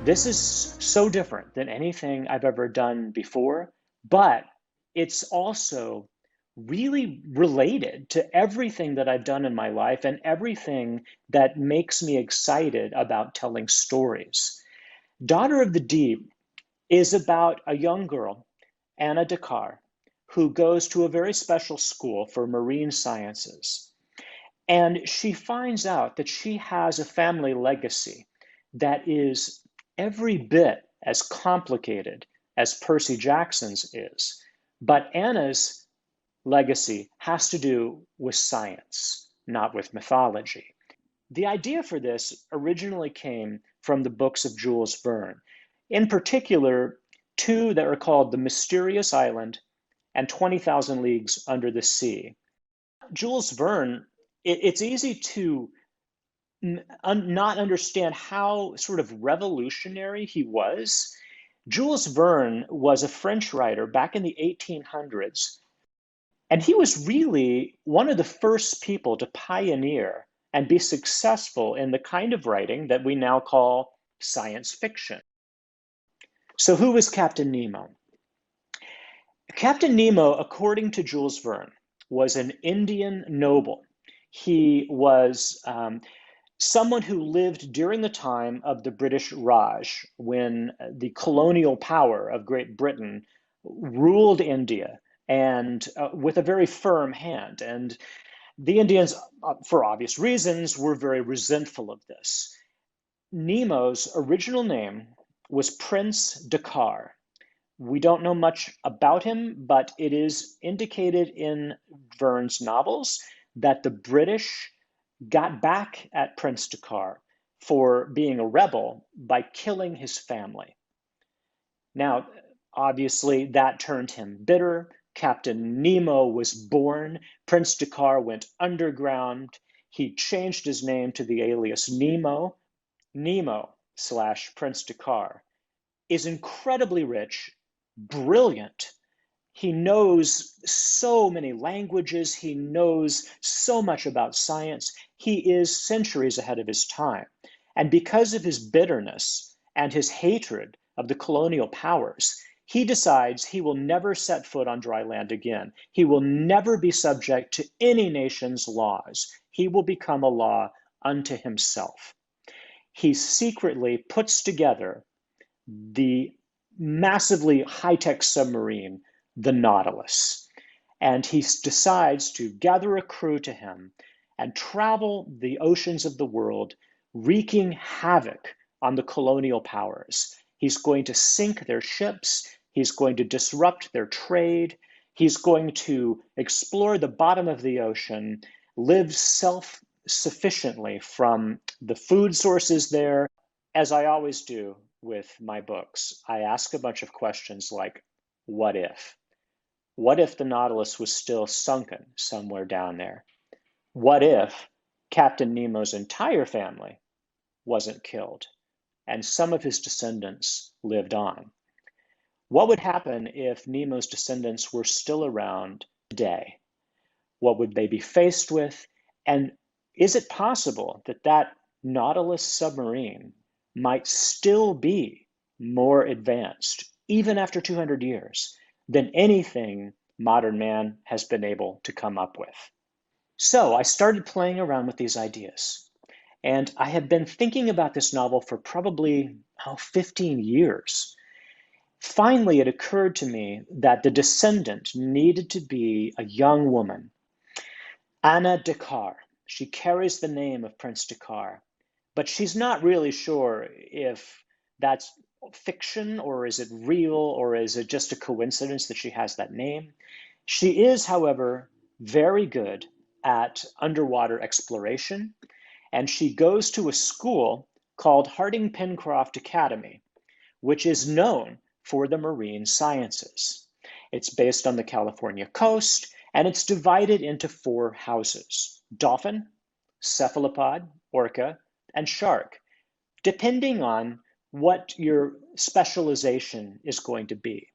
This is so different than anything I've ever done before, but it's also really related to everything that I've done in my life and everything that makes me excited about telling stories. Daughter of the Deep is about a young girl, Anna Dakar, who goes to a very special school for marine sciences. And she finds out that she has a family legacy that is every bit as complicated as Percy Jackson's is. But Anna's legacy has to do with science, not with mythology. The idea for this originally came from the books of Jules Verne, in particular, two that are called The Mysterious Island and 20,000 Leagues Under the Sea. Jules Verne, it's easy to not understand how sort of revolutionary he was. Jules Verne was a French writer back in the 1800s, and he was really one of the first people to pioneer and be successful in the kind of writing that we now call science fiction. So who was Captain Nemo? Captain Nemo, according to Jules Verne, was an Indian noble. He was someone who lived during the time of the British Raj, when the colonial power of Great Britain ruled India and with a very firm hand. And the Indians, for obvious reasons, were very resentful of this. Nemo's original name was Prince Dakar. We don't know much about him, but it is indicated in Verne's novels that the British got back at Prince Dakar for being a rebel by killing his family. Now, obviously, that turned him bitter. Captain Nemo was born. Prince Dakar went underground. He changed his name to the alias Nemo. Nemo / Prince Dakar is incredibly rich, brilliant. He knows so many languages. He knows so much about science. He is centuries ahead of his time. And because of his bitterness and his hatred of the colonial powers, he decides he will never set foot on dry land again. He will never be subject to any nation's laws. He will become a law unto himself. He secretly puts together the massively high-tech submarine, the Nautilus. And he decides to gather a crew to him and travel the oceans of the world, wreaking havoc on the colonial powers. He's going to sink their ships. He's going to disrupt their trade. He's going to explore the bottom of the ocean, live sufficiently from the food sources there. As I always do with my books, I ask a bunch of questions like, what if? What if the Nautilus was still sunken somewhere down there? What if Captain Nemo's entire family wasn't killed and some of his descendants lived on? What would happen if Nemo's descendants were still around today? What would they be faced with? And is it possible that that Nautilus submarine might still be more advanced, even after 200 years, than anything modern man has been able to come up with? So I started playing around with these ideas. And I had been thinking about this novel for probably 15 years. Finally, it occurred to me that the descendant needed to be a young woman, Anna Dakar. She carries the name of Prince Dakar, but she's not really sure if that's fiction or is it real or is it just a coincidence that she has that name. She is, however, very good at underwater exploration, and she goes to a school called Harding-Pencroft Academy, which is known for the marine sciences. It's based on the California coast, and it's divided into 4 houses: dolphin, cephalopod, orca, and shark, depending on what your specialization is going to be.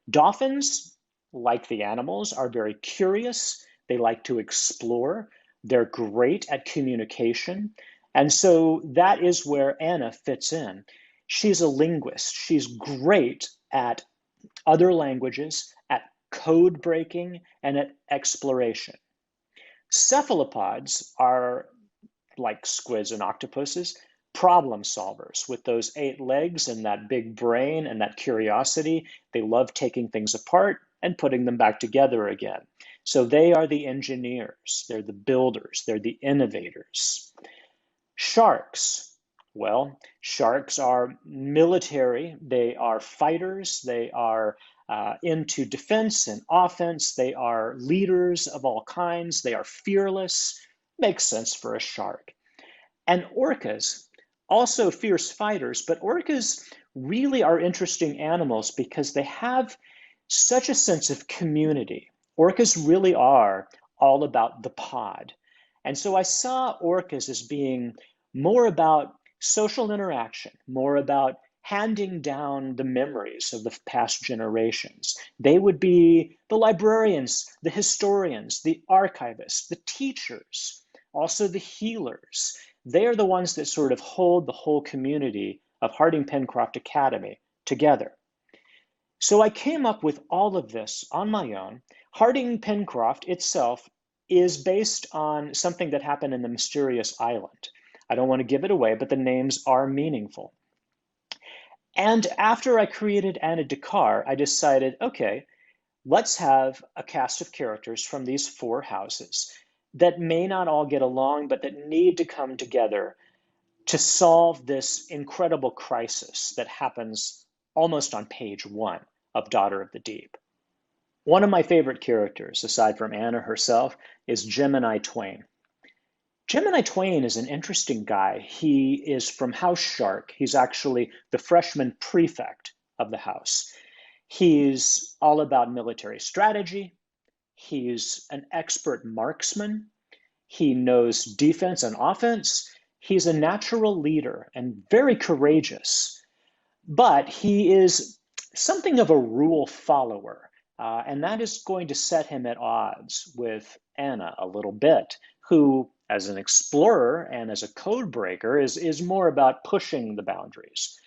Dolphins, like the animals, are very curious. They like to explore. They're great at communication. And so that is where Anna fits in. She's a linguist. She's great at other languages, at code breaking, and at exploration. Cephalopods are, like squids and octopuses, problem solvers with those 8 legs and that big brain and that curiosity. They love taking things apart and putting them back together again. So they are the engineers, they're the builders, they're the innovators. Sharks. Well, sharks are military, they are fighters, they are into defense and offense, they are leaders of all kinds, they are fearless. Makes sense for a shark. And orcas, also fierce fighters, but orcas really are interesting animals because they have such a sense of community. Orcas really are all about the pod. And so I saw orcas as being more about social interaction, more about handing down the memories of the past generations. They would be the librarians, the historians, the archivists, the teachers, also the healers. They are the ones that sort of hold the whole community of Harding-Pencroft Academy together. So I came up with all of this on my own. Harding-Pencroft itself is based on something that happened in the mysterious island. I don't want to give it away, but the names are meaningful. And after I created Anna Dakar, I decided, okay, let's have a cast of characters from these 4 houses that may not all get along, but that need to come together to solve this incredible crisis that happens almost on page 1 of Daughter of the Deep. One of my favorite characters, aside from Anna herself, is Gemini Twain. Gemini Twain is an interesting guy. He is from House Shark. He's actually the freshman prefect of the house. He's all about military strategy. He's an expert marksman. He knows defense and offense. He's a natural leader and very courageous. But he is something of a rule follower. And that is going to set him at odds with Anna a little bit, who, as an explorer and as a code breaker, is more about pushing the boundaries.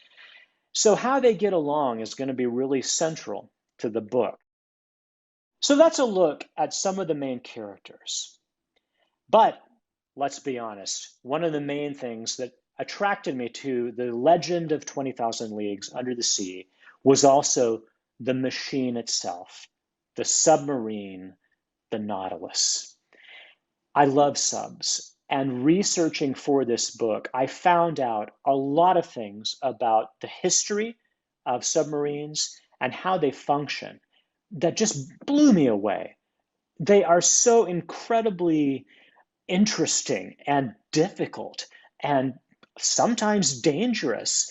So how they get along is going to be really central to the book. So that's a look at some of the main characters. But let's be honest, one of the main things that attracted me to the legend of 20,000 Leagues Under the Sea was also the machine itself, the submarine, the Nautilus. I love subs, and researching for this book, I found out a lot of things about the history of submarines and how they function that just blew me away. They are so incredibly interesting and difficult and sometimes dangerous.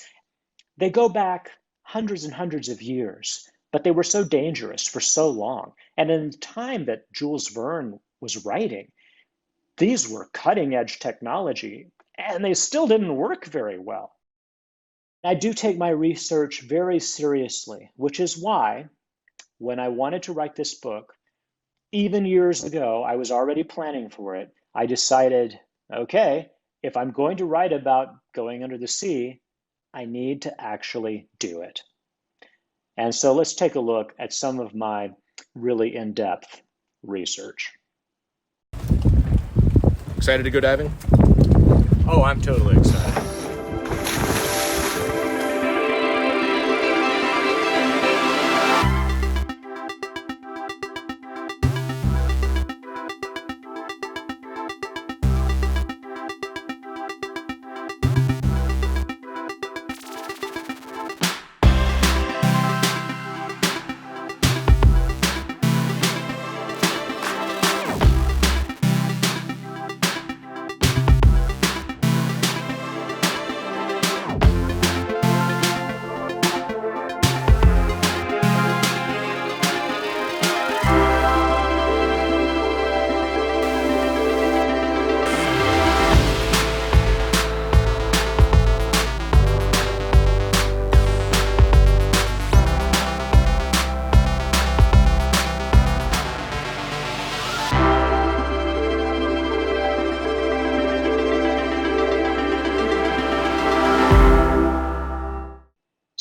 They go back hundreds and hundreds of years, but they were so dangerous for so long. And in the time that Jules Verne was writing, these were cutting edge technology, and they still didn't work very well. I do take my research very seriously, which is why when I wanted to write this book, even years ago, I was already planning for it. I decided, okay, if I'm going to write about going under the sea, I need to actually do it. And so let's take a look at some of my really in-depth research. Excited to go diving? Oh, I'm totally excited.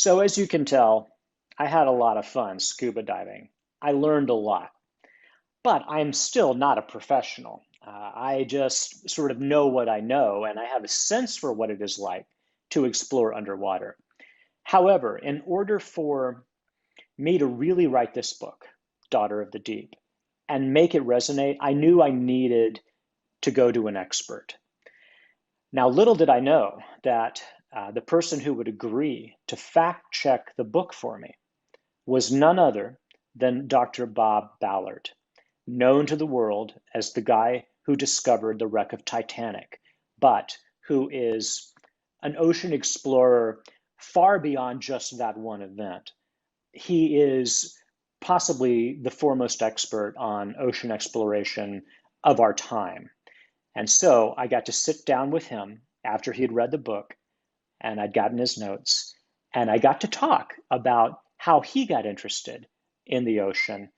So as you can tell, I had a lot of fun scuba diving. I learned a lot, but I'm still not a professional. I just sort of know what I know, and I have a sense for what it is like to explore underwater. However, in order for me to really write this book, Daughter of the Deep, and make it resonate, I knew I needed to go to an expert. Now, little did I know that the person who would agree to fact check the book for me was none other than Dr. Bob Ballard, known to the world as the guy who discovered the wreck of Titanic, but who is an ocean explorer far beyond just that one event. He is possibly the foremost expert on ocean exploration of our time. And so I got to sit down with him after he had read the book and I'd gotten his notes, and I got to talk about how he got interested in the ocean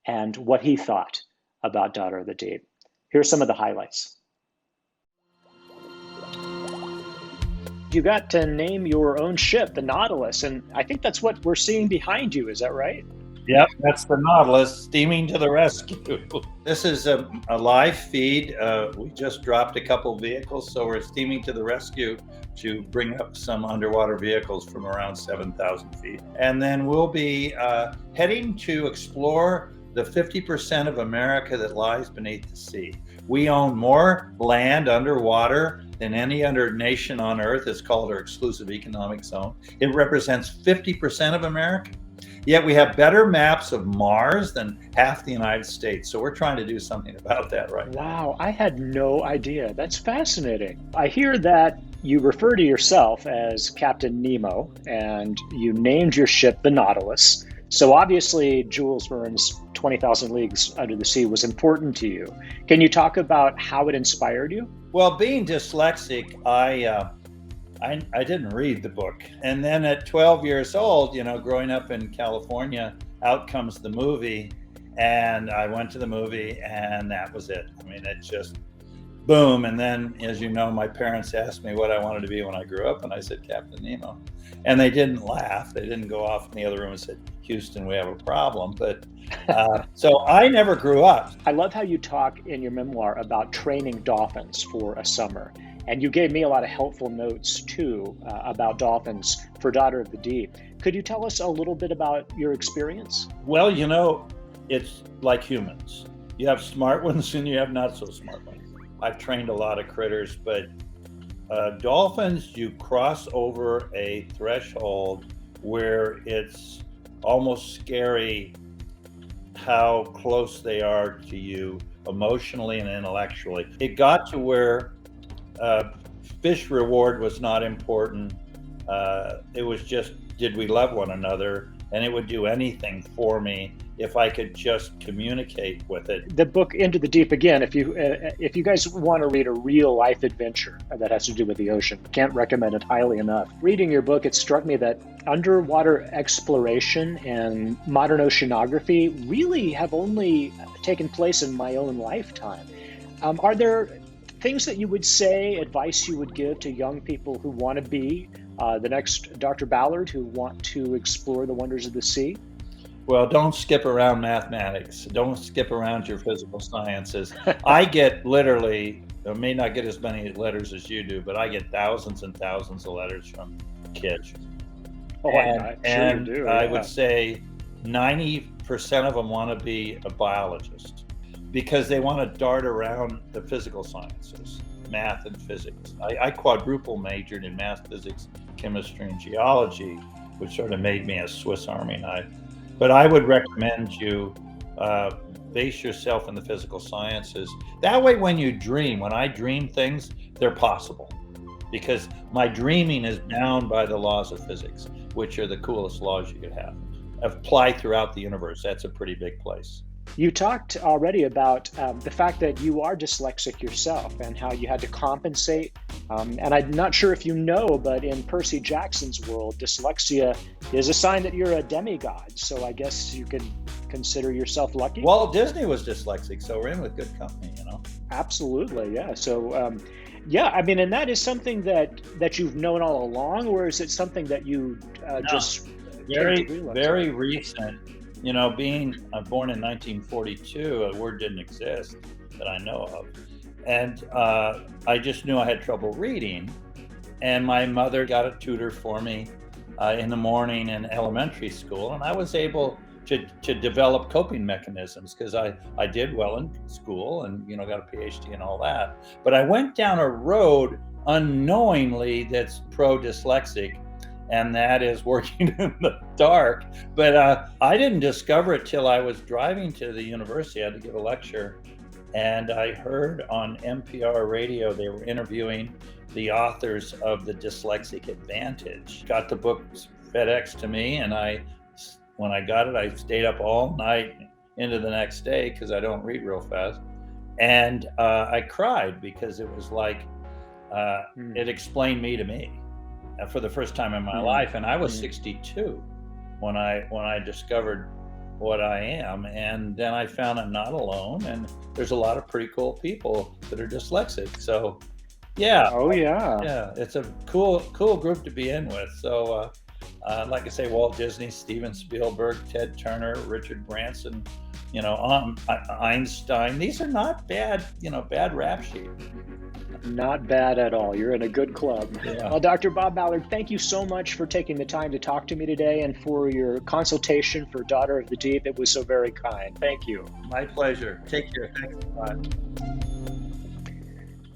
and what he thought about Daughter of the Deep. Here's some of the highlights. You got to name your own ship, the Nautilus, and I think that's what we're seeing behind you. Is that right? Yep, that's the Nautilus steaming to the rescue. This is a live feed. We just dropped a couple vehicles, so we're steaming to the rescue to bring up some underwater vehicles from around 7,000 feet. And then we'll be heading to explore the 50% of America that lies beneath the sea. We own more land underwater than any other nation on Earth. It's called our exclusive economic zone. It represents 50% of America. Yet we have better maps of Mars than half the United States. So we're trying to do something about that right now. Wow, I had no idea. That's fascinating. I hear that you refer to yourself as Captain Nemo, and you named your ship the Nautilus. So obviously Jules Verne's 20,000 Leagues Under the Sea was important to you. Can you talk about how it inspired you? Well, being dyslexic, I didn't read the book. And then at 12 years old, growing up in California, out comes the movie. And I went to the movie and that was it. I mean, it just boom. And then, as you know, my parents asked me what I wanted to be when I grew up. And I said, Captain Nemo. And they didn't laugh. They didn't go off in the other room and said, Houston, we have a problem. But so I never grew up. I love how you talk in your memoir about training dolphins for a summer. And you gave me a lot of helpful notes, too, about dolphins for Daughter of the Deep. Could you tell us a little bit about your experience? Well, it's like humans. You have smart ones and you have not so smart ones. I've trained a lot of critters, but dolphins, you cross over a threshold where it's almost scary how close they are to you emotionally and intellectually. It got to where fish reward was not important. It was just, did we love one another? And it would do anything for me if I could just communicate with it. The book Into the Deep, again, if you guys want to read a real life adventure that has to do with the ocean, can't recommend it highly enough. Reading your book, it struck me that underwater exploration and modern oceanography really have only taken place in my own lifetime. Are there things that you would say, advice you would give to young people who want to be the next Dr. Ballard, who want to explore the wonders of the sea? Well, don't skip around mathematics. Don't skip around your physical sciences. I get literally, I may not get as many letters as you do, but I get thousands and thousands of letters from kids. Oh, and sure you do. I would say 90% of them want to be a biologist because they want to dart around the physical sciences, math and physics. I quadruple majored in math, physics, chemistry, and geology, which sort of made me a Swiss Army knife. But I would recommend you base yourself in the physical sciences. That way, when you dream, when I dream things, they're possible. Because my dreaming is bound by the laws of physics, which are the coolest laws you could have. Apply throughout the universe. That's a pretty big place. You talked already about the fact that you are dyslexic yourself and how you had to compensate. And I'm not sure if you know, but in Percy Jackson's world, dyslexia is a sign that you're a demigod. So I guess you could consider yourself lucky. Walt Disney was dyslexic, so we're in with good company, you know? Absolutely, yeah. So, yeah, I mean, and that is something that you've known all along, or is it something that you just very recent? You know, being born in 1942, a word didn't exist that I know of. And I just knew I had trouble reading. And my mother got a tutor for me in the morning in elementary school. And I was able to develop coping mechanisms because I did well in school and, you know, got a PhD and all that. But I went down a road unknowingly that's pro-dyslexic, and that is working in the dark. But I didn't discover it till I was driving to the university. I had to give a lecture, and I heard on NPR radio they were interviewing the authors of The Dyslexic Advantage. Got the book FedEx to me, and when I got it, I stayed up all night into the next day because I don't read real fast. And I cried because it was like, it explained me to me for the first time in my life. And I was 62 when I discovered what I am. And then I found I'm not alone, and there's a lot of pretty cool people that are dyslexic. So yeah. Oh yeah. Yeah, it's a cool group to be in with. So like I say, Walt Disney, Steven Spielberg, Ted Turner, Richard Branson, you know, Einstein. These are not bad rap sheet. Not bad at all. You're in a good club. Yeah. Well, Dr. Bob Ballard, thank you so much for taking the time to talk to me today and for your consultation for Daughter of the Deep. It was so very kind. Thank you. My pleasure. Take care. Thanks a lot.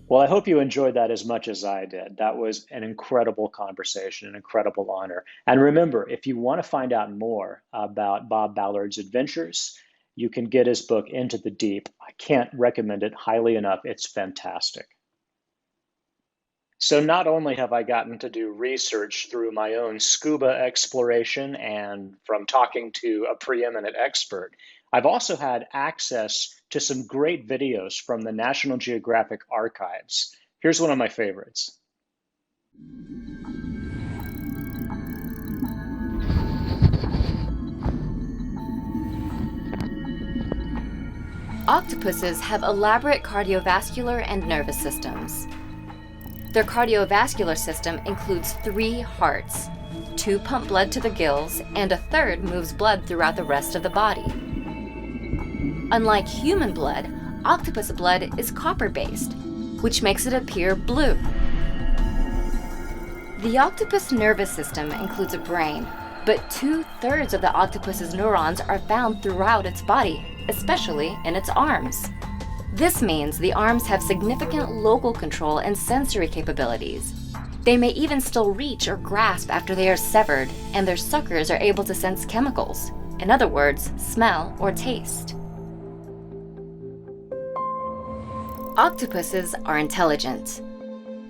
Well, I hope you enjoyed that as much as I did. That was an incredible conversation, an incredible honor. And remember, if you want to find out more about Bob Ballard's adventures, you can get his book, Into the Deep. I can't recommend it highly enough. It's fantastic. So not only have I gotten to do research through my own scuba exploration and from talking to a preeminent expert, I've also had access to some great videos from the National Geographic archives. Here's one of my favorites. Octopuses have elaborate cardiovascular and nervous systems. Their cardiovascular system includes 3 hearts. 2 pump blood to the gills, and a third moves blood throughout the rest of the body. Unlike human blood, octopus blood is copper-based, which makes it appear blue. The octopus nervous system includes a brain, but 2/3 of the octopus's neurons are found throughout its body, especially in its arms. This means the arms have significant local control and sensory capabilities. They may even still reach or grasp after they are severed, and their suckers are able to sense chemicals. In other words, smell or taste. Octopuses are intelligent.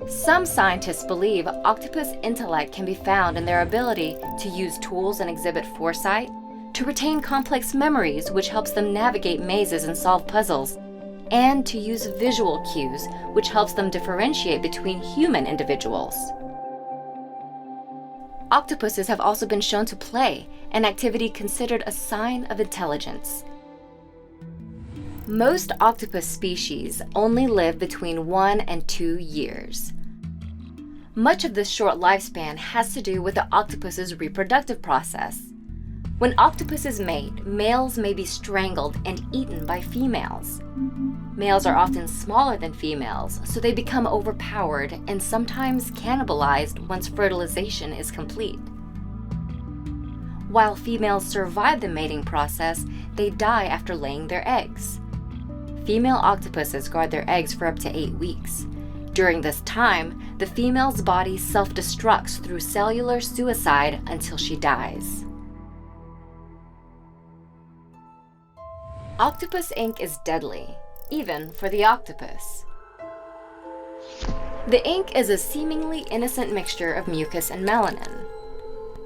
Some scientists believe octopus intellect can be found in their ability to use tools and exhibit foresight, to retain complex memories which helps them navigate mazes and solve puzzles, and to use visual cues which helps them differentiate between human individuals. Octopuses have also been shown to play, an activity considered a sign of intelligence. Most octopus species only live between 1 and 2 years. Much of this short lifespan has to do with the octopus's reproductive process. When octopuses mate, males may be strangled and eaten by females. Males are often smaller than females, so they become overpowered and sometimes cannibalized once fertilization is complete. While females survive the mating process, they die after laying their eggs. Female octopuses guard their eggs for up to 8 weeks. During this time, the female's body self-destructs through cellular suicide until she dies. Octopus ink is deadly, even for the octopus. The ink is a seemingly innocent mixture of mucus and melanin.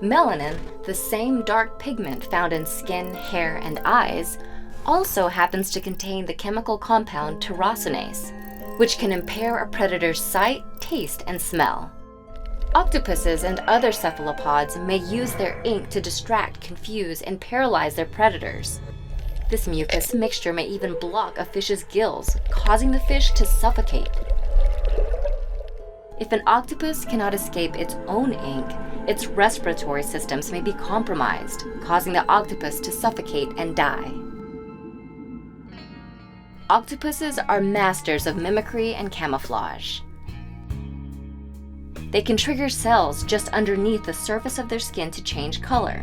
Melanin, the same dark pigment found in skin, hair, and eyes, also happens to contain the chemical compound tyrosinase, which can impair a predator's sight, taste, and smell. Octopuses and other cephalopods may use their ink to distract, confuse, and paralyze their predators. This mucus mixture may even block a fish's gills, causing the fish to suffocate. If an octopus cannot escape its own ink, its respiratory systems may be compromised, causing the octopus to suffocate and die. Octopuses are masters of mimicry and camouflage. They can trigger cells just underneath the surface of their skin to change color.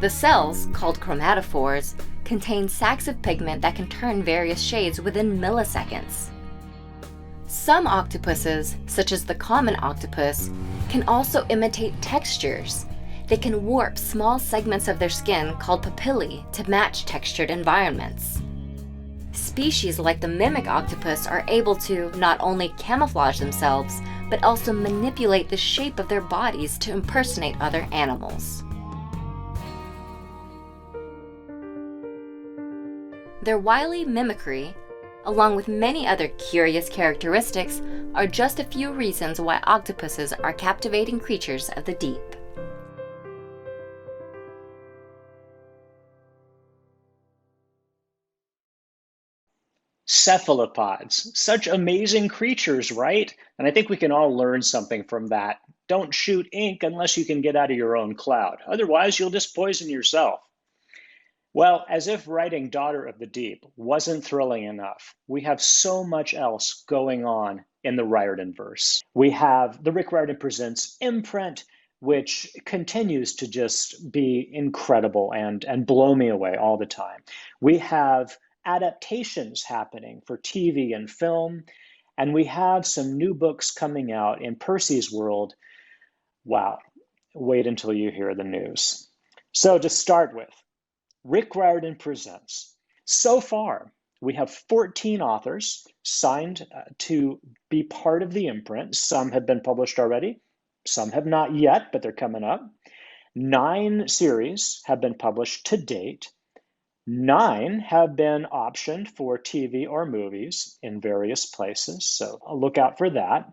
The cells, called chromatophores, contain sacs of pigment that can turn various shades within milliseconds. Some octopuses, such as the common octopus, can also imitate textures. They can warp small segments of their skin called papillae to match textured environments. Species like the mimic octopus are able to not only camouflage themselves, but also manipulate the shape of their bodies to impersonate other animals. Their wily mimicry, along with many other curious characteristics, are just a few reasons why octopuses are captivating creatures of the deep. Cephalopods, such amazing creatures, right? And I think we can all learn something from that. Don't shoot ink unless you can get out of your own cloud. Otherwise, you'll just poison yourself. Well, as if writing Daughter of the Deep wasn't thrilling enough, we have so much else going on in the Riordan verse. We have the Rick Riordan Presents imprint, which continues to just be incredible and blow me away all the time. We have adaptations happening for TV and film, and we have some new books coming out in Percy's world. Wow, wait until you hear the news. So to start with, Rick Riordan Presents. So far, we have 14 authors signed to be part of the imprint. Some have been published already, some have not yet, but they're coming up. 9 series have been published to date. 9 have been optioned for TV or movies in various places, so I'll look out for that.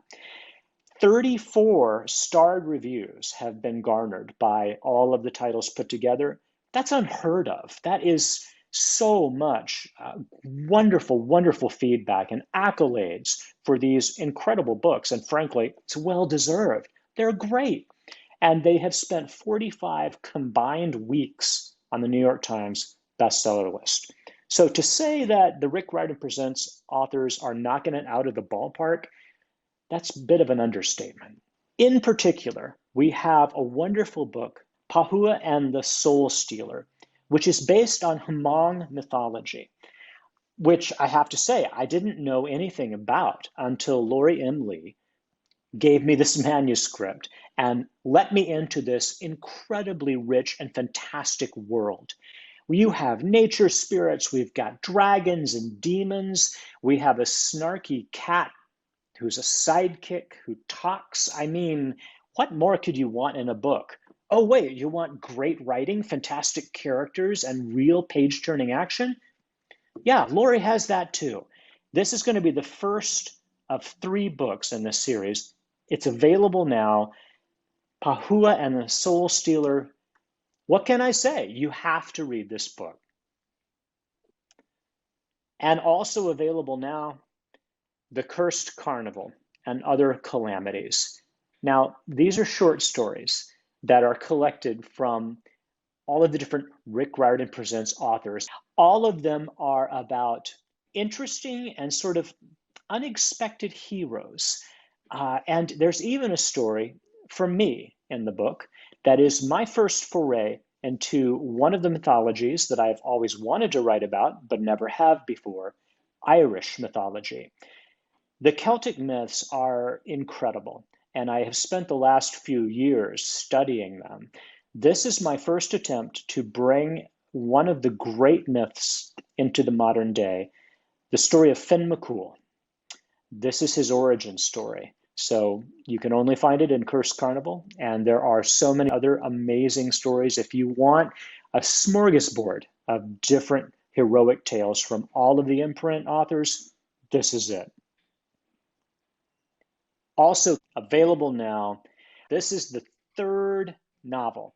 34 starred reviews have been garnered by all of the titles put together. That's unheard of. That is so much wonderful, wonderful feedback and accolades for these incredible books. And frankly, it's well deserved. They're great. And they have spent 45 combined weeks on the New York Times bestseller list. So to say that the Rick Riordan Presents authors are knocking it out of the ballpark, that's a bit of an understatement. In particular, we have a wonderful book, Pahua and the Soul Stealer, which is based on Hmong mythology, which I have to say, I didn't know anything about until Lori M. Lee gave me this manuscript and let me into this incredibly rich and fantastic world. You have nature spirits, we've got dragons and demons, we have a snarky cat who's a sidekick who talks. I mean, what more could you want in a book? Oh, wait, you want great writing, fantastic characters, and real page turning action? Yeah, Lori has that too. This is going to be the first of 3 books in this series. It's available now. Pahua and the Soul Stealer. What can I say? You have to read this book. And also available now, The Cursed Carnival and Other Calamities. Now, these are short stories that are collected from all of the different Rick Riordan Presents authors. All of them are about interesting and sort of unexpected heroes. And there's even a story from me in the book that is my first foray into one of the mythologies that I've always wanted to write about, but never have before, Irish mythology. The Celtic myths are incredible, and I have spent the last few years studying them. This is my first attempt to bring one of the great myths into the modern day, the story of Finn McCool. This is his origin story. So you can only find it in Cursed Carnival, and there are so many other amazing stories. If you want a smorgasbord of different heroic tales from all of the imprint authors, this is it. Also available now, this is the 3rd novel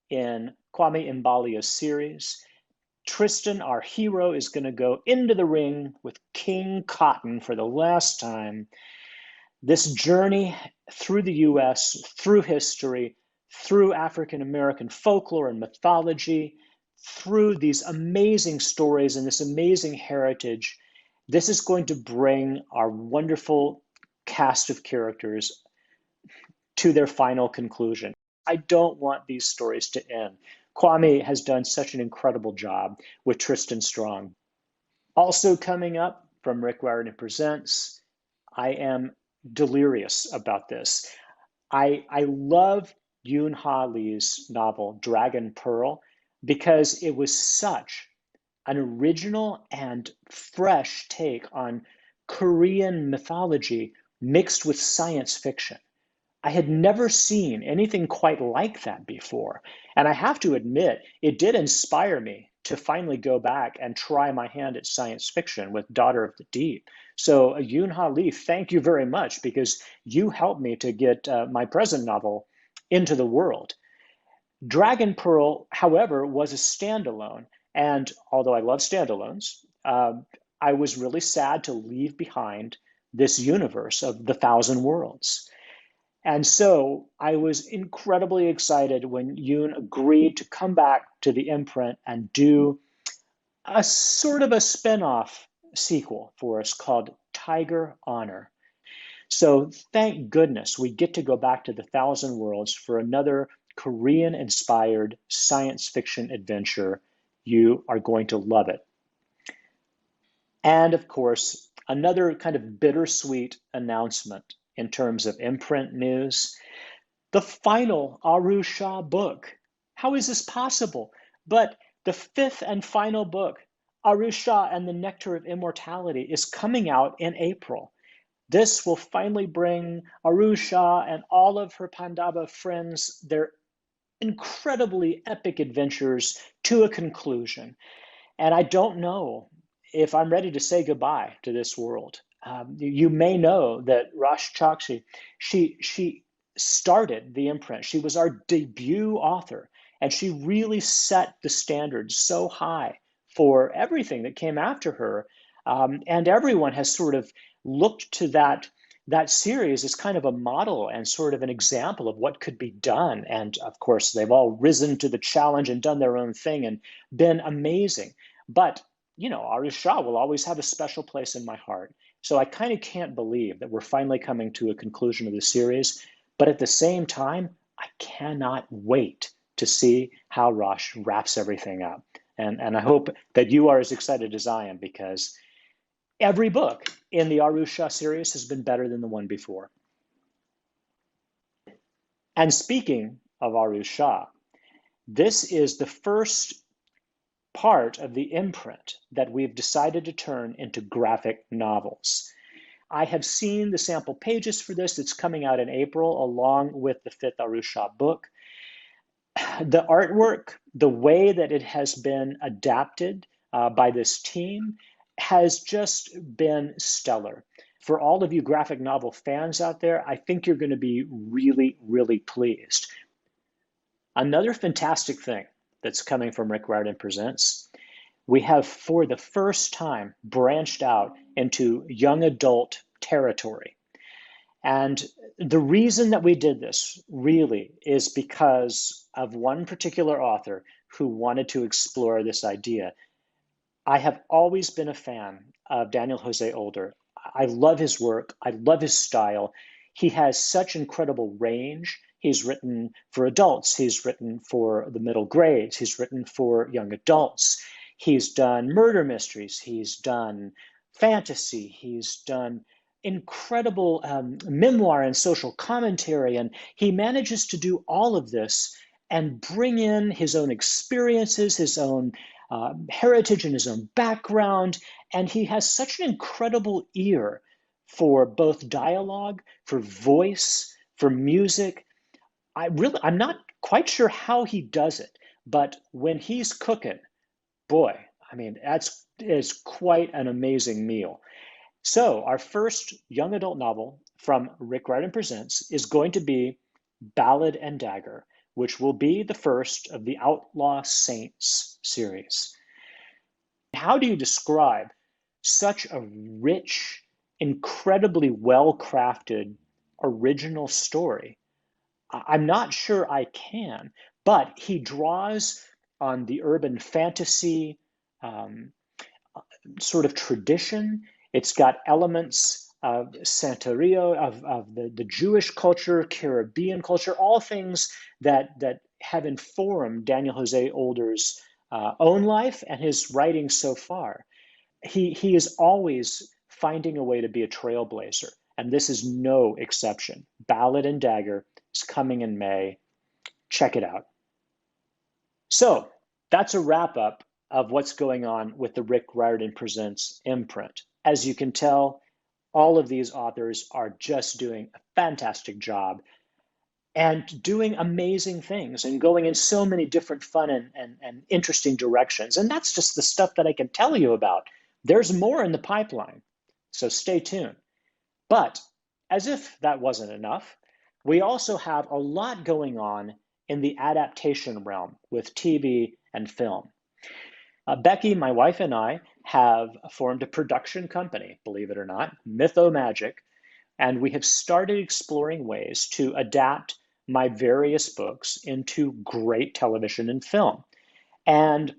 in Kwame Mbalia's series. Tristan, our hero, is going to go into the ring with King Cotton for the last time. This journey through the US, through history, through African American folklore and mythology, through these amazing stories and this amazing heritage, this is going to bring our wonderful cast of characters to their final conclusion. I don't want these stories to end. Kwame has done such an incredible job with Tristan Strong. Also coming up from Rick Riordan Presents, I am delirious about this. I love Yoon Ha Lee's novel, Dragon Pearl, because it was such an original and fresh take on Korean mythology mixed with science fiction. I had never seen anything quite like that before. And I have to admit, it did inspire me to finally go back and try my hand at science fiction with Daughter of the Deep. So, Yoon Ha Lee, thank you very much because you helped me to get my present novel into the world. Dragon Pearl, however, was a standalone. And although I love standalones, I was really sad to leave behind this universe of the Thousand Worlds. And so I was incredibly excited when Yoon agreed to come back to the imprint and do a sort of a spin-off sequel for us called Tiger Honor. So thank goodness we get to go back to the Thousand Worlds for another Korean-inspired science fiction adventure. You are going to love it. And of course, another kind of bittersweet announcement in terms of imprint news, the final Aru Shah book. How is this possible? But the 5th and final book, Aru Shah and the Nectar of Immortality, is coming out in April. This will finally bring Aru Shah and all of her Pandava friends, their incredibly epic adventures, to a conclusion. And I don't know if I'm ready to say goodbye to this world. You may know that Rash Chakshi, she started the imprint. She was our debut author, and she really set the standards so high for everything that came after her. And everyone has sort of looked to that series as kind of a model and sort of an example of what could be done. And of course, they've all risen to the challenge and done their own thing and been amazing. But you know, Aru Shah will always have a special place in my heart. So I kind of can't believe that we're finally coming to a conclusion of the series. But at the same time, I cannot wait to see how Rosh wraps everything up. And I hope that you are as excited as I am because every book in the Aru Shah series has been better than the one before. And speaking of Aru Shah, this is the first part of the imprint that we've decided to turn into graphic novels. I have seen the sample pages for this. It's coming out in April along with the fifth Arusha book. The artwork, the way that it has been adapted by this team has just been stellar. For all of you graphic novel fans out there, I think you're going to be really, really pleased. Another fantastic thing that's coming from Rick Riordan Presents, we have for the first time branched out into young adult territory. And the reason that we did this really is because of one particular author who wanted to explore this idea. I have always been a fan of Daniel Jose Older. I love his work. I love his style. He has such incredible range. He's written for adults. He's written for the middle grades. He's written for young adults. He's done murder mysteries. He's done fantasy. He's done incredible memoir and social commentary. And he manages to do all of this and bring in his own experiences, his own heritage and his own background. And he has such an incredible ear for both dialogue, for voice, for music. I'm not quite sure how he does it, but when he's cooking, boy, I mean, is quite an amazing meal. So our first young adult novel from Rick Riordan Presents is going to be Ballad and Dagger, which will be the first of the Outlaw Saints series. How do you describe such a rich, incredibly well-crafted, original story? I'm not sure I can, but he draws on the urban fantasy sort of tradition. It's got elements of Santeria, of the Jewish culture, Caribbean culture, all things that have informed Daniel Jose Older's own life and his writing so far. He is always finding a way to be a trailblazer, and this is no exception. Ballad and Dagger is coming in May. Check it out. So that's a wrap up of what's going on with the Rick Riordan Presents imprint. As you can tell, all of these authors are just doing a fantastic job and doing amazing things and going in so many different fun and interesting directions. And that's just the stuff that I can tell you about. There's more in the pipeline, so stay tuned. But as if that wasn't enough, we also have a lot going on in the adaptation realm with TV and film. Becky, my wife, and I have formed a production company, believe it or not, Mythomagic, and we have started exploring ways to adapt my various books into great television and film. And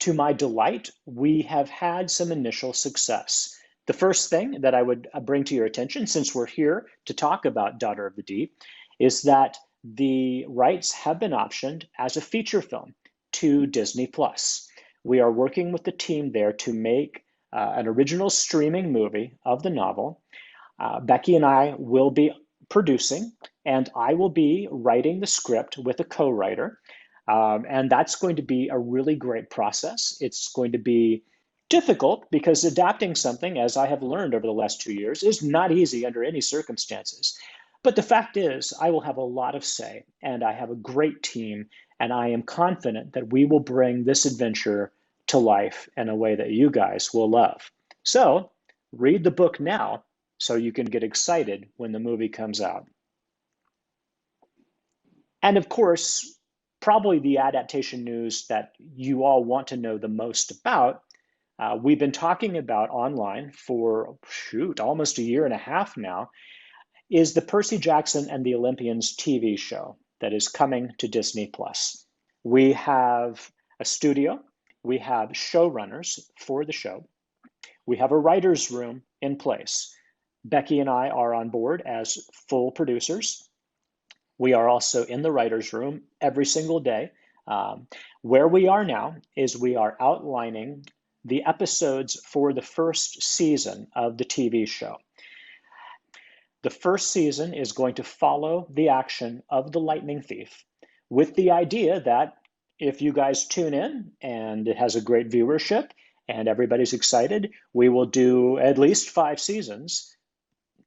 to my delight, we have had some initial success. The first thing that I would bring to your attention, since we're here to talk about Daughter of the Deep, is that the rights have been optioned as a feature film to Disney+. We are working with the team there to make an original streaming movie of the novel. Becky and I will be producing, and I will be writing the script with a co-writer. And that's going to be a really great process. It's going to be difficult because adapting something, as I have learned over the last 2 years, is not easy under any circumstances. But the fact is, I will have a lot of say, and I have a great team, and I am confident that we will bring this adventure to life in a way that you guys will love. So read the book now so you can get excited when the movie comes out. And of course, probably the adaptation news that you all want to know the most about, we've been talking about online for, almost a year and a half now, is the Percy Jackson and the Olympians TV show that is coming to Disney+. We have a studio, we have showrunners for the show, we have a writer's room in place. Becky and I are on board as full producers. We are also in the writer's room every single day. Where we are now is we are outlining the episodes for the first season of the TV show. The first season is going to follow the action of the Lightning Thief with the idea that if you guys tune in and it has a great viewership and everybody's excited, we will do at least 5 seasons,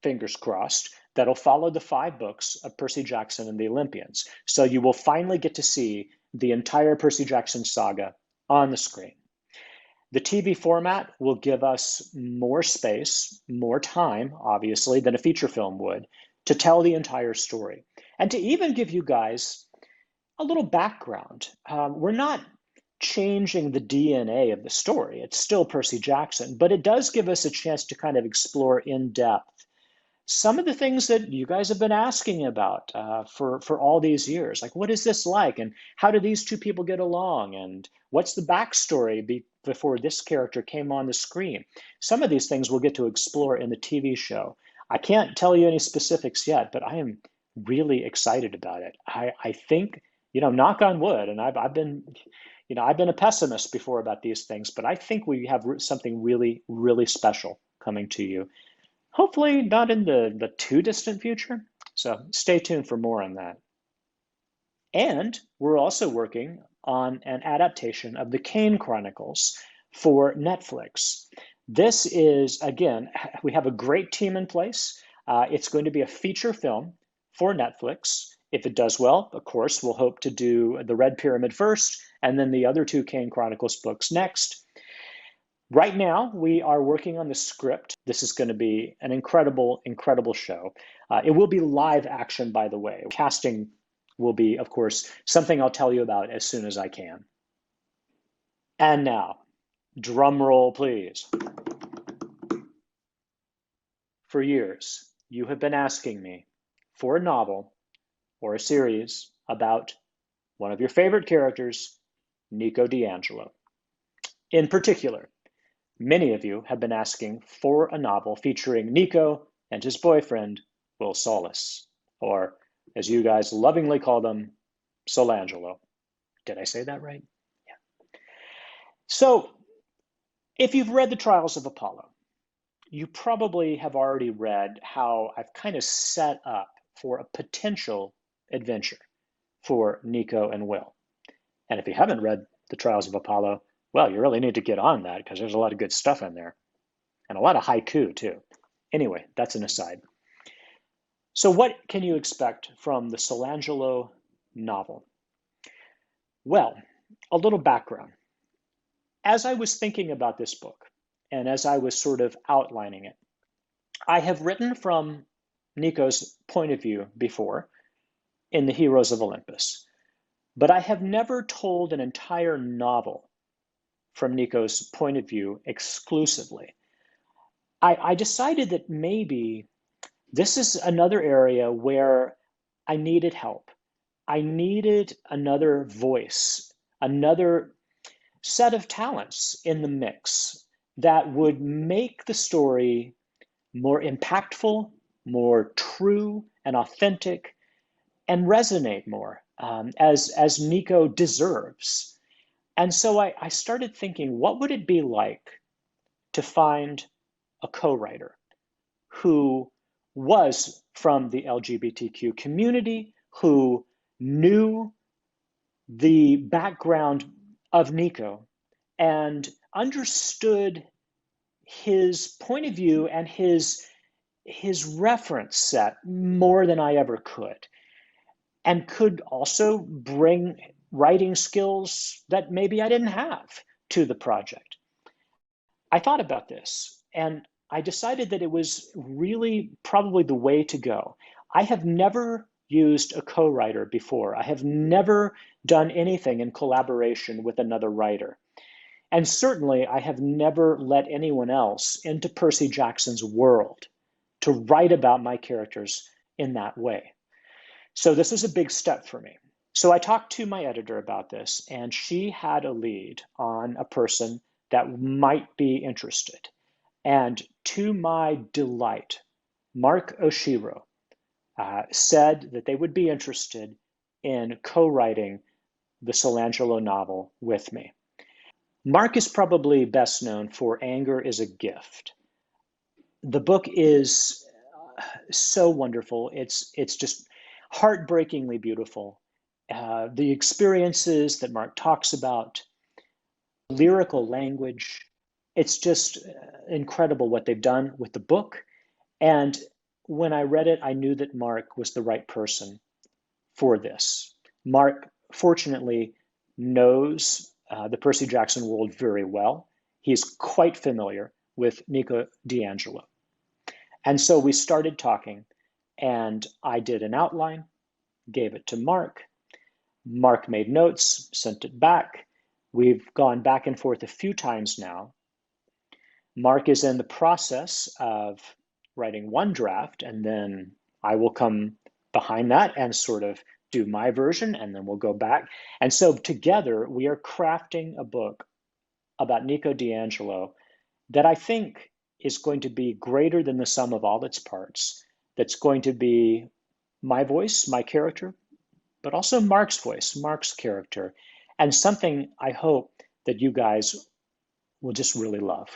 fingers crossed, that'll follow the 5 books of Percy Jackson and the Olympians. So you will finally get to see the entire Percy Jackson saga on the screen. The TV format will give us more space, more time, obviously, than a feature film would, to tell the entire story. And to even give you guys a little background. We're not changing the DNA of the story. It's still Percy Jackson, but it does give us a chance to kind of explore in depth some of the things that you guys have been asking about for all these years. Like, what is this like? And how do these two people get along? And what's the backstory before this character came on the screen? Some of these things we'll get to explore in the TV show. I can't tell you any specifics yet, but I am really excited about it. I think, knock on wood, and I've been, I've been a pessimist before about these things, but I think we have something really, really special coming to you. Hopefully not in the too distant future. So stay tuned for more on that. And we're also working on an adaptation of the Kane Chronicles for Netflix. This is, again, we have a great team in place. It's going to be a feature film for Netflix. If it does well, of course, we'll hope to do the Red Pyramid first, and then the other 2 Kane Chronicles books next. Right now, we are working on the script. This is going to be an incredible, incredible show. It will be live action, by the way. Casting will be, of course, something I'll tell you about as soon as I can. And now, drum roll, please. For years, you have been asking me for a novel or a series about one of your favorite characters, Nico D'Angelo. In particular, many of you have been asking for a novel featuring Nico and his boyfriend, Will Solis, or as you guys lovingly call them, Solangelo. Did I say that right? Yeah. So, if you've read The Trials of Apollo, you probably have already read how I've kind of set up for a potential adventure for Nico and Will. And if you haven't read The Trials of Apollo, well, you really need to get on that because there's a lot of good stuff in there. And a lot of haiku, too. Anyway, that's an aside. So what can you expect from the Solangelo novel? Well, a little background. As I was thinking about this book, and as I was sort of outlining it, I have written from Nico's point of view before in The Heroes of Olympus, but I have never told an entire novel from Nico's point of view exclusively. I decided that maybe this is another area where I needed help. I needed another voice, another set of talents in the mix that would make the story more impactful, more true and authentic, and resonate more as Nico deserves. And so I started thinking, what would it be like to find a co-writer who was from the LGBTQ community, who knew the background of Nico and understood his point of view and his reference set more than I ever could, and could also bring writing skills that maybe I didn't have to the project. I thought about this and I decided that it was really probably the way to go. I have never used a co-writer before. I have never done anything in collaboration with another writer. And certainly I have never let anyone else into Percy Jackson's world to write about my characters in that way. So this was a big step for me. So I talked to my editor about this, and she had a lead on a person that might be interested. And to my delight, Mark Oshiro said that they would be interested in co-writing the Solangelo novel with me. Mark is probably best known for Anger is a Gift. The book is so wonderful. It's just heartbreakingly beautiful. the experiences that Mark talks about, lyrical language. It's just incredible what they've done with the book. And when I read it, I knew that Mark was the right person for this. Mark, fortunately, knows the Percy Jackson world very well. He's quite familiar with Nico D'Angelo. And so we started talking, and I did an outline, gave it to Mark. Mark made notes, sent it back. We've gone back and forth a few times now. Mark is in the process of writing one draft, and then I will come behind that and sort of do my version, and then we'll go back. And so together we are crafting a book about Nico D'Angelo that I think is going to be greater than the sum of all its parts. That's going to be my voice, my character, but also Mark's voice, Mark's character, and something I hope that you guys will just really love.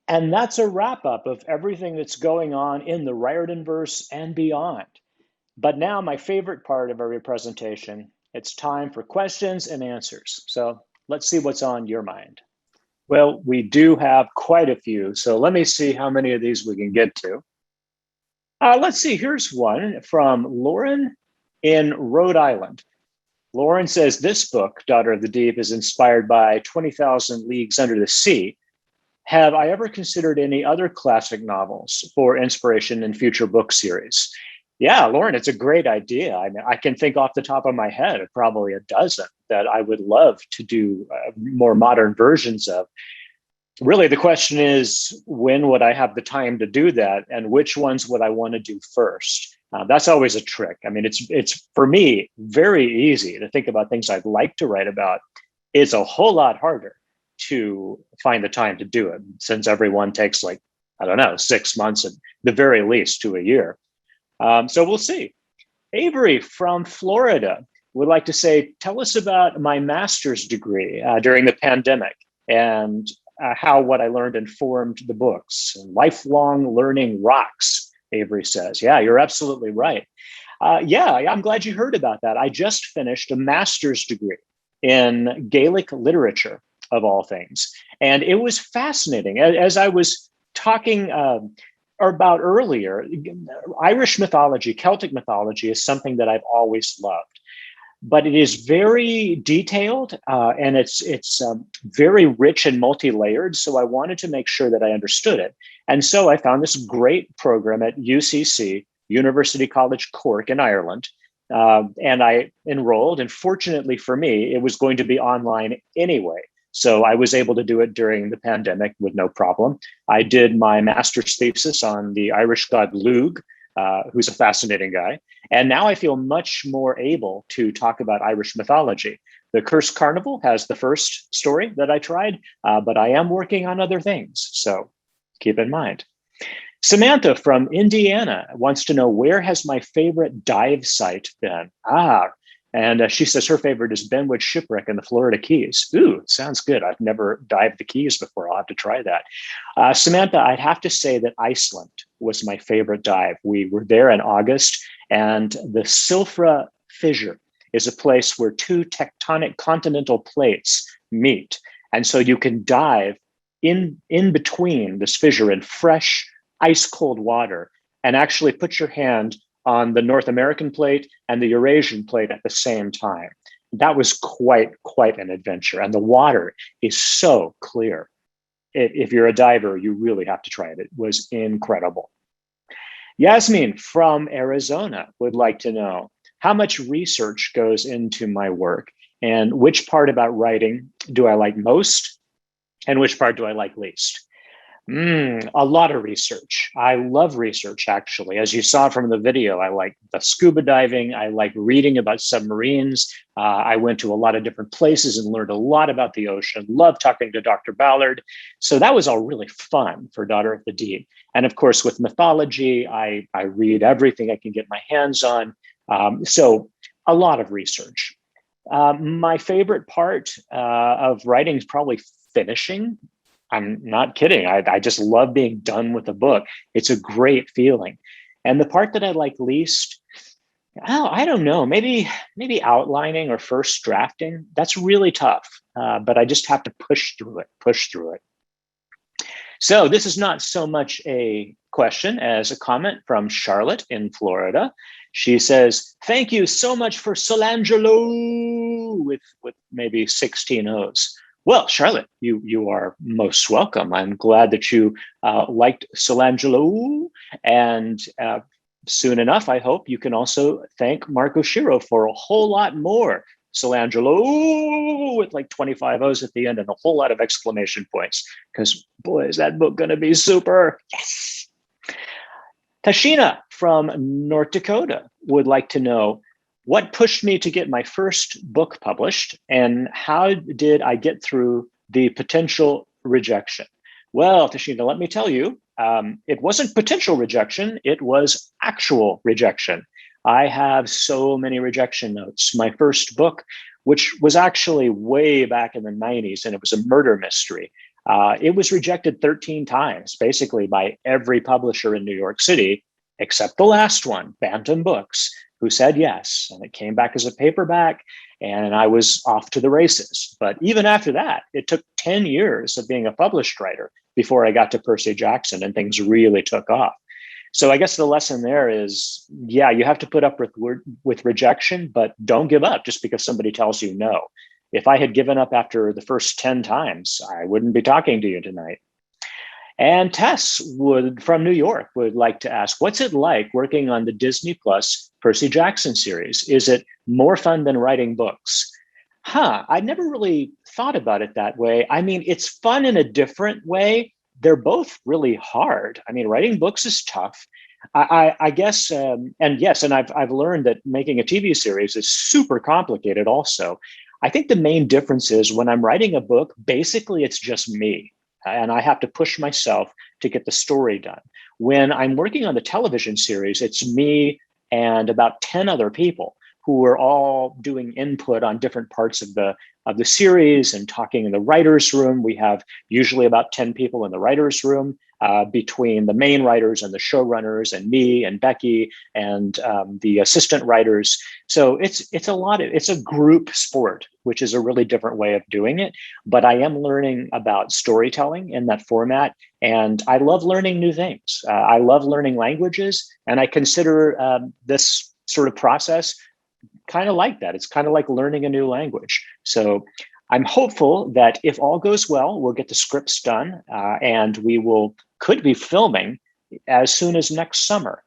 And that's a wrap up of everything that's going on in the Riordanverse and beyond. But now my favorite part of every presentation, it's time for questions and answers. So let's see what's on your mind. Well, we do have quite a few. So let me see how many of these we can get to. Let's see, here's one from Lauren in Rhode Island. Lauren says, this book, Daughter of the Deep, is inspired by 20,000 Leagues Under the Sea. Have I ever considered any other classic novels for inspiration in future book series? Yeah, Lauren, it's a great idea. I mean, I can think off the top of my head of probably a dozen that I would love to do more modern versions of. Really, the question is, when would I have the time to do that, and which ones would I want to do first? That's always a trick. I mean, it's for me very easy to think about things I'd like to write about. It's a whole lot harder to find the time to do it, since everyone takes 6 months at the very least to a year. So we'll see. Avery from Florida would like to say, tell us about my master's degree during the pandemic and how what I learned informed the books. Lifelong learning rocks, Avery says. Yeah, you're absolutely right. I'm glad you heard about that. I just finished a master's degree in Gaelic literature, of all things. And it was fascinating. As I was talking about earlier, Irish mythology, Celtic mythology is something that I've always loved. But it is very detailed and it's very rich and multi-layered. So I wanted to make sure that I understood it. And so I found this great program at UCC, University College Cork in Ireland. And I enrolled. And fortunately for me, it was going to be online anyway. So I was able to do it during the pandemic with no problem. I did my master's thesis on the Irish god Lugh, who's a fascinating guy. And now I feel much more able to talk about Irish mythology. The Cursed Carnival has the first story that I tried, but I am working on other things. So keep in mind. Samantha from Indiana wants to know, where has my favorite dive site been? And she says her favorite is Benwood Shipwreck in the Florida Keys. Ooh, sounds good. I've never dived the Keys before. I'll have to try that. Samantha, I'd have to say that Iceland was my favorite dive. We were there in August, and the Silfra Fissure is a place where two tectonic continental plates meet. And so you can dive in between this fissure in fresh, ice cold water and actually put your hand on the North American plate and the Eurasian plate at the same time. That was quite an adventure. And the water is so clear. If you're a diver, you really have to try it. It was incredible. Yasmin from Arizona would like to know, how much research goes into my work, and which part about writing do I like most, and which part do I like least? A lot of research. I love research, actually. As you saw from the video, I like the scuba diving. I like reading about submarines. I went to a lot of different places and learned a lot about the ocean. Love talking to Dr. Ballard. So that was all really fun for Daughter of the Deep. And of course, with mythology, I read everything I can get my hands on. So a lot of research. My favorite part of writing is probably finishing. I'm not kidding. I just love being done with a book. It's a great feeling. And the part that I like least, Oh, I don't know. Maybe outlining or first drafting. That's really tough, but I just have to push through it. Push through it. So this is not so much a question as a comment from Charlotte in Florida. She says, "Thank you so much for Solangelo," with maybe 16 O's. Well, Charlotte, you are most welcome. I'm glad that you liked Solangelo, and soon enough, I hope you can also thank Marco Shiro for a whole lot more Solangelo with like 25 O's at the end and a whole lot of exclamation points. Because boy, is that book going to be super. Yes. Tashina from North Dakota would like to know what pushed me to get my first book published and how did I get through the potential rejection? Well, Tashina, let me tell you, it wasn't potential rejection, it was actual rejection. I have so many rejection notes. My first book, which was actually way back in the 90s, and it was a murder mystery, it was rejected 13 times, basically by every publisher in New York City, except the last one, Bantam Books, who said yes. And it came back as a paperback, and I was off to the races. But even after that, it took 10 years of being a published writer before I got to Percy Jackson and things really took off. So I guess the lesson there is, yeah, you have to put up with rejection, but don't give up just because somebody tells you no. If I had given up after the first 10 times, I wouldn't be talking to you tonight. And Tess from New York would like to ask, what's it like working on the Disney Plus Percy Jackson series? Is it more fun than writing books? I never really thought about it that way. I mean, it's fun in a different way. They're both really hard. I mean, writing books is tough. I guess, and yes, and I've learned that making a TV series is super complicated also. I think the main difference is when I'm writing a book, basically it's just me and I have to push myself to get the story done. When I'm working on the television series, it's me and about 10 other people who are all doing input on different parts of the series and talking in the writers' room. We have usually about 10 people in the writers' room between the main writers and the showrunners and me and Becky and the assistant writers. So it's a group sport, which is a really different way of doing it. But I am learning about storytelling in that format. And I love learning new things. I love learning languages. And I consider this sort of process kind of like that. It's kind of like learning a new language. So I'm hopeful that if all goes well, we'll get the scripts done and could be filming as soon as next summer,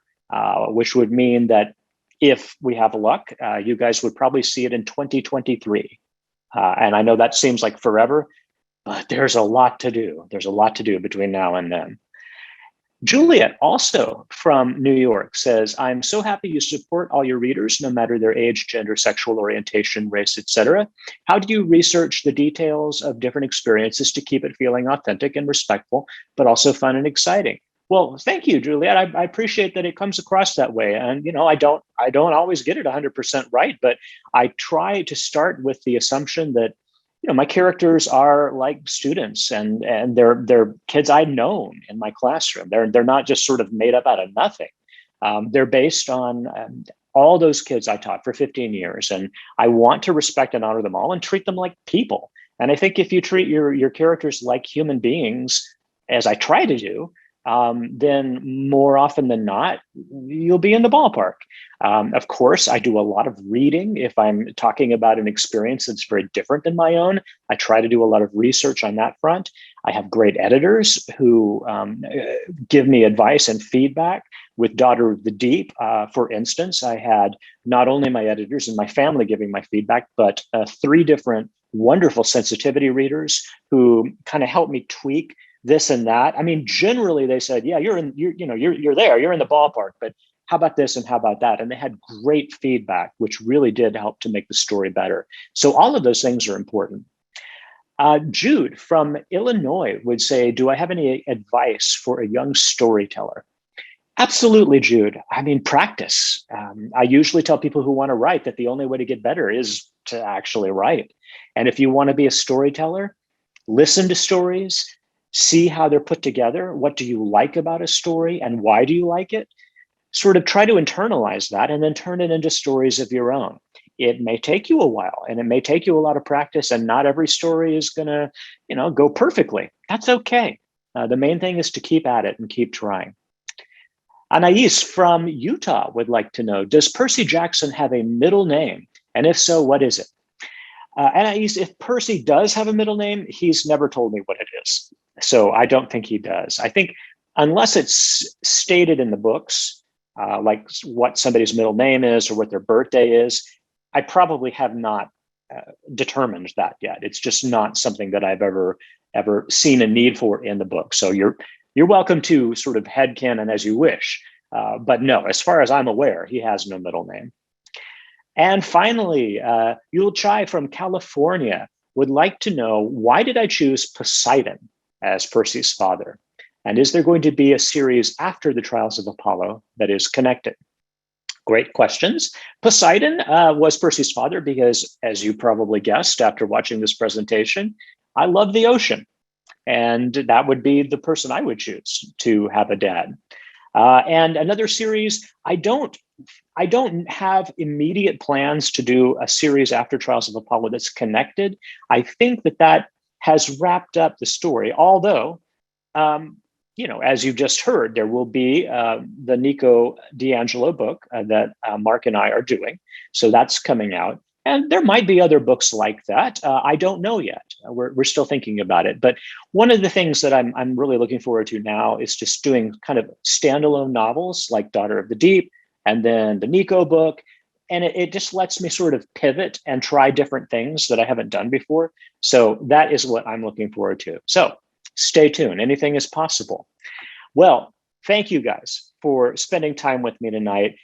which would mean that if we have luck, you guys would probably see it in 2023. And I know that seems like forever, but there's a lot to do. There's a lot to do between now and then. Juliet, also from New York, says, "I'm so happy you support all your readers, no matter their age, gender, sexual orientation, race, etc. How do you research the details of different experiences to keep it feeling authentic and respectful, but also fun and exciting?" Well, thank you, Juliet. I appreciate that it comes across that way. And I don't always get it 100% right, but I try to start with the assumption that my characters are like students and they're kids I've known in my classroom. They're not just sort of made up out of nothing. They're based on all those kids I taught for 15 years, and I want to respect and honor them all and treat them like people. And I think if you treat your characters like human beings, as I try to do, then more often than not, you'll be in the ballpark. Of course, I do a lot of reading. If I'm talking about an experience that's very different than my own, I try to do a lot of research on that front. I have great editors who give me advice and feedback. With Daughter of the Deep, for instance, I had not only my editors and my family giving my feedback, but 3 different wonderful sensitivity readers who kind of helped me tweak this and that. I mean, generally they said, yeah, you're there, you're in the ballpark, but how about this and how about that? And they had great feedback, which really did help to make the story better. So all of those things are important. Jude from Illinois would say, "Do I have any advice for a young storyteller?" Absolutely, Jude. I mean, practice. I usually tell people who want to write that the only way to get better is to actually write. And if you want to be a storyteller, listen to stories, see how they're put together. What do you like about a story and why do you like it? sort of try to internalize that and then turn it into stories of your own. It may take you a while and it may take you a lot of practice, and not every story is going to, go perfectly. That's okay. The main thing is to keep at it and keep trying. Anais from Utah would like to know, does Percy Jackson have a middle name? And if so, what is it? Anais, if Percy does have a middle name, he's never told me what it is. So I don't think he does. I think unless it's stated in the books, like what somebody's middle name is or what their birthday is, I probably have not determined that yet. It's just not something that I've ever seen a need for in the book. So you're welcome to sort of headcanon as you wish. But no, as far as I'm aware, he has no middle name. And finally, Yul Chai from California would like to know, why did I choose Poseidon as Percy's father? And is there going to be a series after the Trials of Apollo that is connected? Great questions. Poseidon was Percy's father because, as you probably guessed after watching this presentation, I love the ocean. And that would be the person I would choose to have a dad. And another series, I don't have immediate plans to do a series after Trials of Apollo that's connected. I think that has wrapped up the story, although, as you just heard, there will be the Nico D'Angelo book that Mark and I are doing. So that's coming out. And there might be other books like that. I don't know yet. We're still thinking about it. But one of the things that I'm really looking forward to now is just doing kind of standalone novels like Daughter of the Deep, and then the Nico book. And it just lets me sort of pivot and try different things that I haven't done before. So that is what I'm looking forward to. So stay tuned. Anything is possible. Well, thank you guys for spending time with me tonight.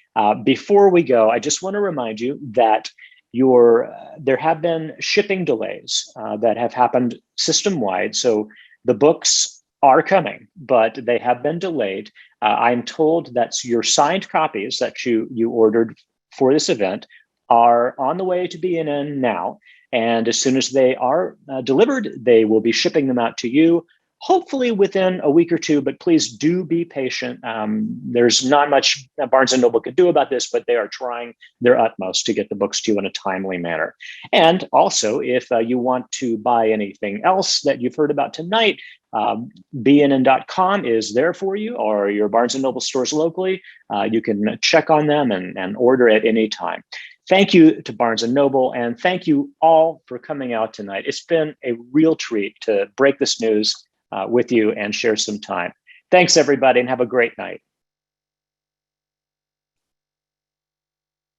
Before we go, I just want to remind you that there have been shipping delays that have happened system-wide. So the books are coming, but they have been delayed. I'm told that your signed copies that you ordered for this event are on the way to BNN now. And as soon as they are delivered, they will be shipping them out to you, hopefully within a week or two, but please do be patient. There's not much that Barnes & Noble could do about this, but they are trying their utmost to get the books to you in a timely manner. And also, if you want to buy anything else that you've heard about tonight, bnn.com is there for you, or your Barnes & Noble stores locally. You can check on them and order at any time. Thank you to Barnes & Noble, and thank you all for coming out tonight. It's been a real treat to break this news with you and share some time. Thanks, everybody, and have a great night.